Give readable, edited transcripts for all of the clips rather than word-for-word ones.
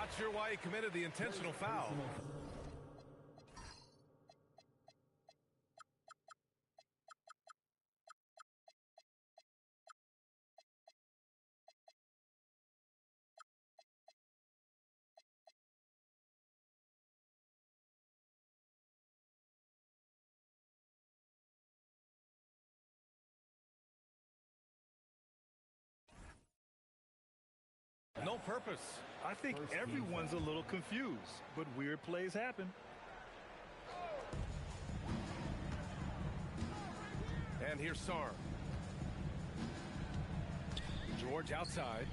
Not sure why he committed the intentional foul. No purpose. I think everyone's a little confused, but weird plays happen. And here's Sarr. George outside.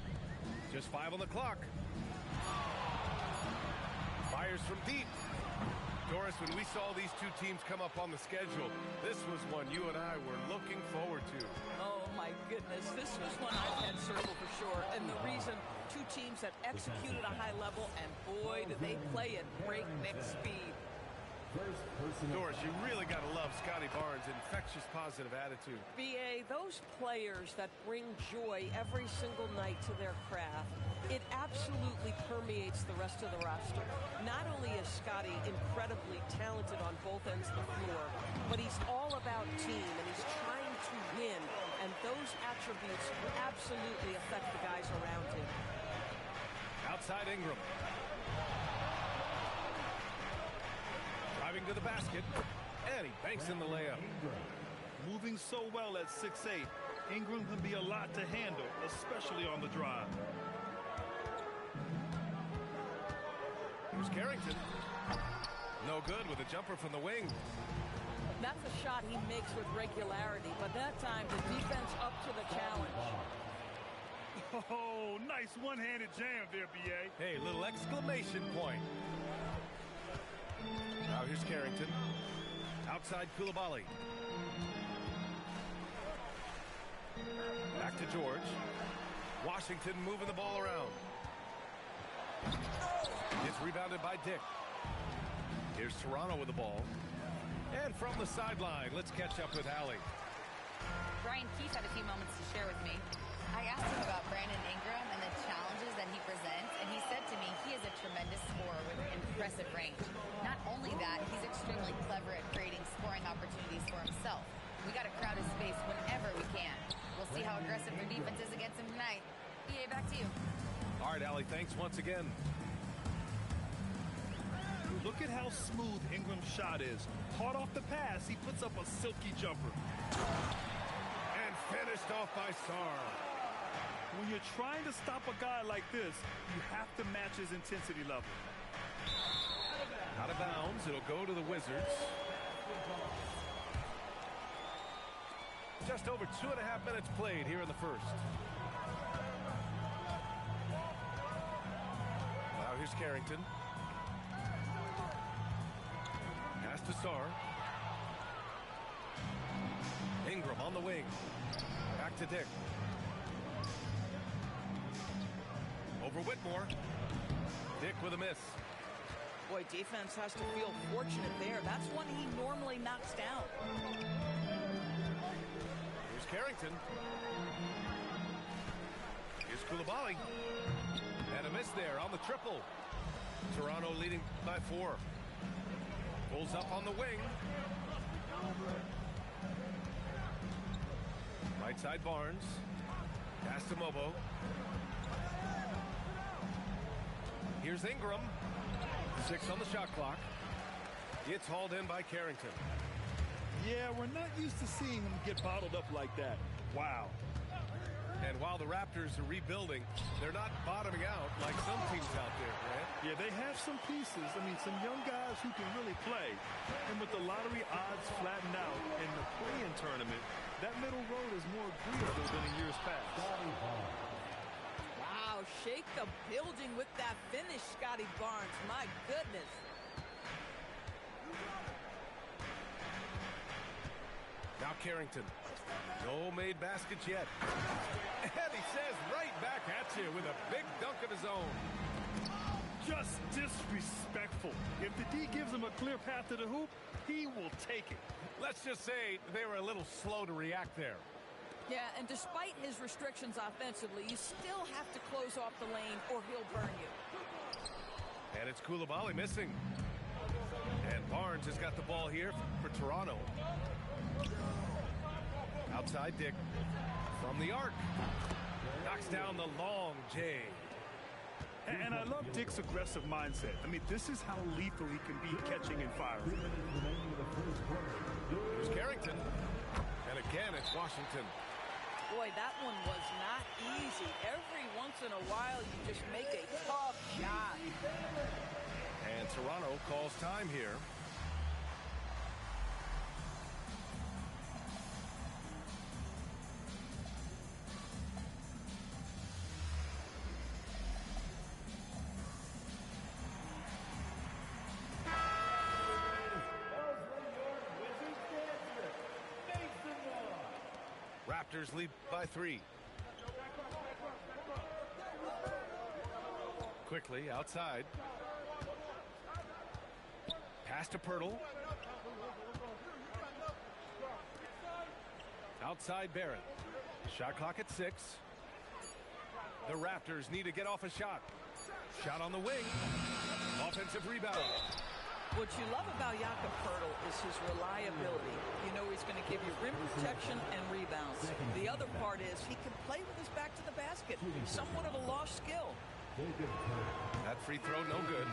Just 5 on the clock. Fires from deep. Doris, when we saw these two teams come up on the schedule, this was one you and I were looking forward to. Oh, my goodness. This was one I've had circled for sure. And the reason, two teams that executed a high level, and boy, did they play at breakneck speed. Doris, you really got to love Scotty Barnes' infectious positive attitude. B.A., those players that bring joy every single night to their craft, it absolutely permeates the rest of the roster. Not only is Scotty incredibly talented on both ends of the floor, but he's all about team, and he's trying to win, and those attributes absolutely affect the guys around him. Outside Ingram. Driving to the basket, and he banks in the layup. Moving so well at 6'8", Ingram can be a lot to handle, especially on the drive. Here's Carrington. No good with a jumper from the wing. That's a shot he makes with regularity, but that time the defense up to the challenge. Oh, nice one-handed jam there, B.A. Hey, little exclamation point. Now here's Carrington. Outside Coulibaly. Back to George. Washington moving the ball around. It's rebounded by Dick. Here's Toronto with the ball. And from the sideline, let's catch up with Allie. Brian Keefe had a few moments to share with me. I asked him about Brandon Ingram and the challenges that he presents, and he said to me he is a tremendous scorer with impressive range. Not only that, he's extremely clever at creating scoring opportunities for himself. We got to crowd his space whenever we can. We'll see how aggressive their defense is against him tonight. EA, back to you. All right, Allie, thanks once again. Look at how smooth Ingram's shot is. Hard off the pass, he puts up a silky jumper. And finished off by Sarr. When you're trying to stop a guy like this, you have to match his intensity level. Out of bounds, it'll go to the Wizards. Just over 2.5 minutes played here in the first. Now here's Carrington. Pass to Sarr. Ingram on the wing. Back to Dick. Over Whitmore. Dick with a miss. Boy, defense has to feel fortunate there. That's one he normally knocks down. Here's Carrington. Here's Coulibaly. And a miss there on the triple. Toronto leading by 4. Pulls up on the wing. Right side Barnes. Pass to Mobo. Here's Ingram. 6 on the shot clock. It's hauled in by Carrington. Yeah, we're not used to seeing him get bottled up like that. Wow. And while the Raptors are rebuilding, they're not bottoming out like some teams out there, Grant. Yeah, they have some pieces. I mean, some young guys who can really play. And with the lottery odds flattened out in the play-in tournament, that middle road is more agreeable than in years past. Wow, shake the building with that finish, Scotty Barnes. My goodness. Now Carrington. No made baskets yet. And he says right back at you with a big dunk of his own. Just disrespectful. If the D gives him a clear path to the hoop, he will take it. Let's just say they were a little slow to react there. Yeah, and despite his restrictions offensively, you still have to close off the lane or he'll burn you. it's Koulibaly missing. And Barnes has got the ball here for Toronto. Outside Dick from the arc. Knocks down the long J. And I love Dick's aggressive mindset. I mean, this is how lethal he can be catching and firing. Here's Carrington. And again, it's Washington. Boy, that one was not easy. Every once in a while, you just make a tough shot. And Toronto calls time here. Raptors lead by 3. Quickly outside. Pass to Pirtle. Outside Barrett. Shot clock at 6. The Raptors need to get off a shot. Shot on the wing. Offensive rebound. What you love about Jakob Poeltl is his reliability. You know he's going to give you rim protection and rebounds. The other part is he can play with his back to the basket. Somewhat of a lost skill. That free throw no good.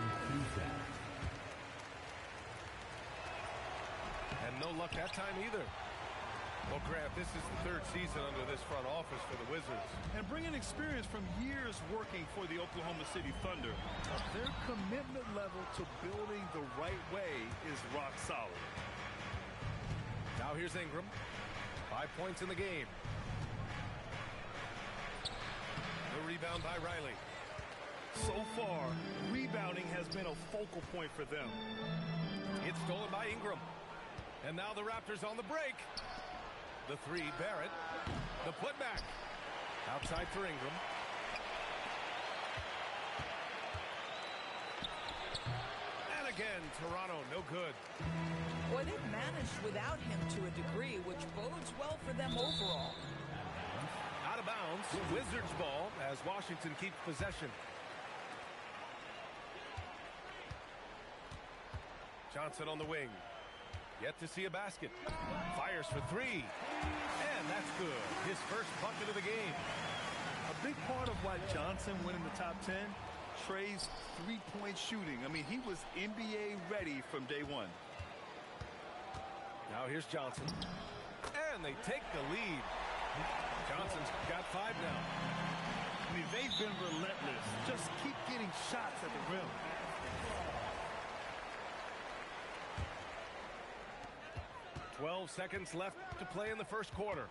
And no luck that time either. Well, Grant, this is the 3rd season under this front office for the Wizards. And bringing experience from years working for the Oklahoma City Thunder, their commitment level to building the right way is rock solid. Now here's Ingram. 5 points in the game. The rebound by Riley. So far, rebounding has been a focal point for them. It's stolen by Ingram. And now the Raptors on the break. The 3, Barrett. The putback. Outside for Ingram. And again, Toronto, no good. Boy, they've managed without him to a degree, which bodes well for them overall. Out of bounds. Wizards ball as Washington keeps possession. Johnson on the wing. Yet to see a basket. Fires for 3. And that's good. His first bucket of the game. A big part of why Johnson went in the top 10, Trey's three-point shooting. I mean, he was NBA ready from day one. Now here's Johnson. And they take the lead. Johnson's got 5 now. I mean, they've been relentless. Just keep getting shots at the rim. "12 seconds left to play in the first quarter.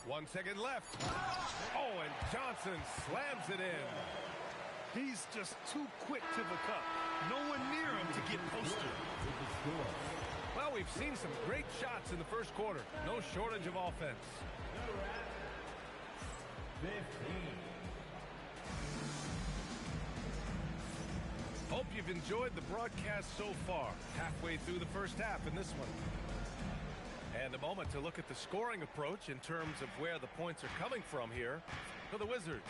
One second left. Oh, and Johnson slams it in. He's just too quick to the cup. No one near him to get posted. Well, we've seen some great shots in the first quarter. No shortage of offense. 15. Hope you've enjoyed the broadcast so far. Halfway through the first half in this one. And a moment to look at the scoring approach in terms of where the points are coming from here for the Wizards.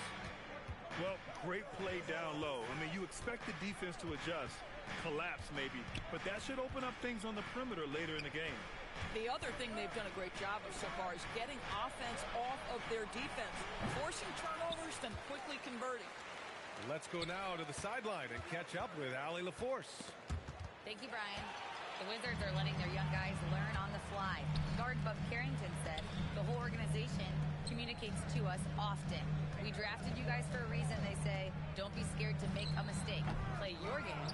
Well, great play down low. I mean, you expect the defense to adjust, collapse maybe, but that should open up things on the perimeter later in the game. The other thing they've done a great job of so far is getting offense off of their defense, forcing turnovers, then quickly converting. Let's go now to the sideline and catch up with Allie LaForce. Thank you, Brian. The Wizards are letting their young guys learn on the fly. Guard Bub Carrington said the whole organization communicates to us often. We drafted you guys for a reason, they say. Don't be scared to make a mistake. Play your game.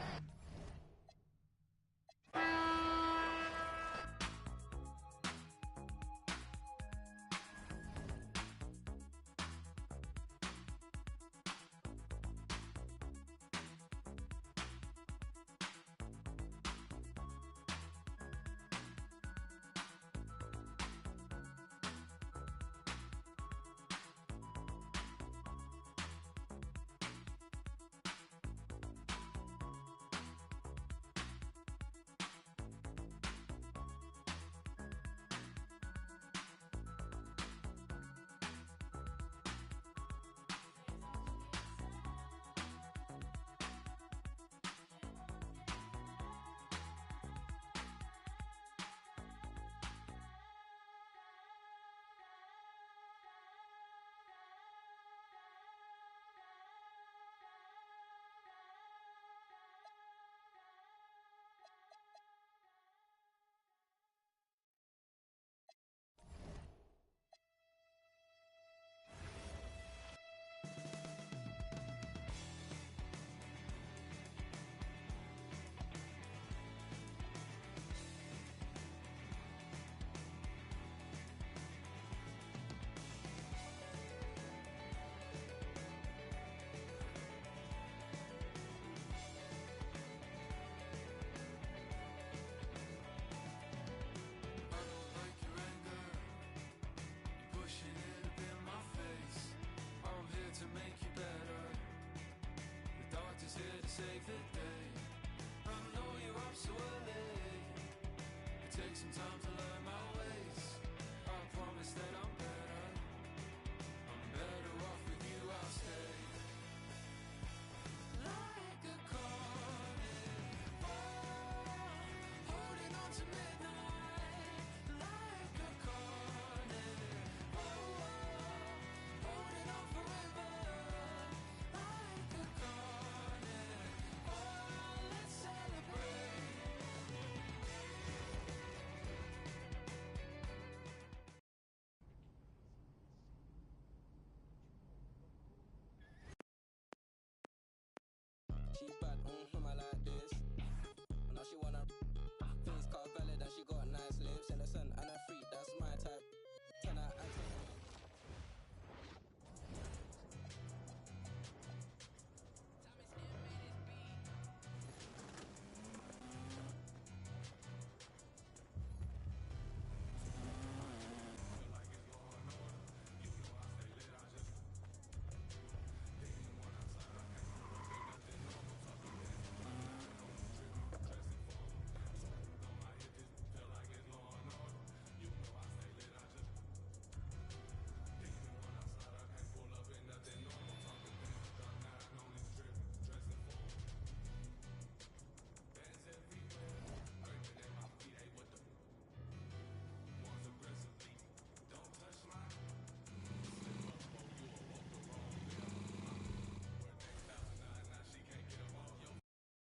Am I like this? Now she wanna face car valid and she got nice lips.